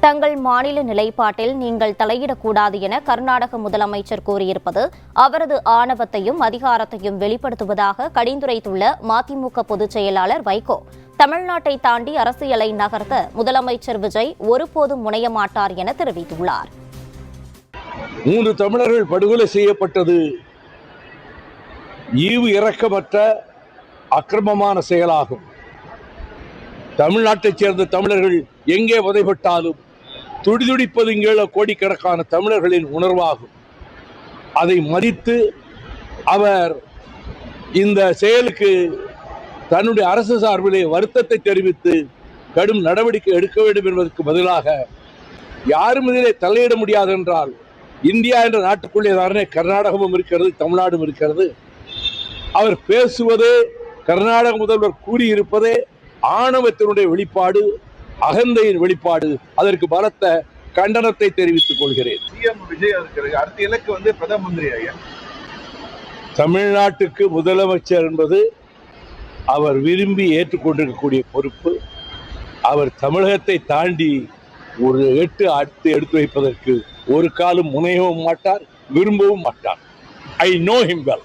தங்கள் மாநில நிலைப்பாட்டில் நீங்கள் தலையிடக்கூடாது என கர்நாடக முதலமைச்சர் கூறியிருப்பது அவரது ஆணவத்தையும் அதிகாரத்தையும் வெளிப்படுத்துவதாக கடிந்துரைத்துள்ள மதிமுக பொதுச் செயலாளர் வைகோ, தமிழ்நாட்டை தாண்டி அரசியலை நகர்த்த முதலமைச்சர் விஜய் ஒருபோதும் முனைய மாட்டார் என தெரிவித்துள்ளார். 3 தமிழர்கள் படுகொலை செய்யப்பட்டது ஈவு இரக்கமற்ற அக்கிரமமான செயலாகும். தமிழ்நாட்டைச் சேர்ந்த தமிழர்கள் எங்கே வதைப்பட்டாலும் துடிதுடிப்பது இங்குள்ள கோடிக்கணக்கான தமிழர்களின் உணர்வாகும். அதை மதித்து அவர் இந்த செயலுக்கு தன்னுடைய அரசு சார்பிலே வருத்தத்தை தெரிவித்து கடும் நடவடிக்கை எடுக்க வேண்டும் என்பதற்கு பதிலாக யாரும் இதிலே தலையிட முடியாது என்றால் இந்தியா என்ற நாட்டுக்குள்ளே தானே கர்நாடகமும் இருக்கிறது, தமிழ்நாடும் இருக்கிறது. அவர் பேசுவதே, கர்நாடக முதல்வர் கூறியிருப்பதே ஆணவத்தினுடைய வெளிப்பாடு, அகந்தையின் வெளிப்பாடு. அதற்கு பலத்த கண்டனத்தை தெரிவித்துக் கொள்கிறேன். சிஎம் விஜய் அடுத்த இலக்கு பிரதம மந்திரி ஐயா. தமிழ்நாட்டுக்கு முதலமைச்சர் என்பது அவர் விரும்பி ஏற்றுக்கொண்டிருக்கக்கூடிய பொறுப்பு. அவர் தமிழகத்தை தாண்டி ஒரு அடுத்து எடுத்து வைப்பதற்கு ஒரு காலம் முனையவும் மாட்டார், விரும்பவும் மாட்டார். I know him well.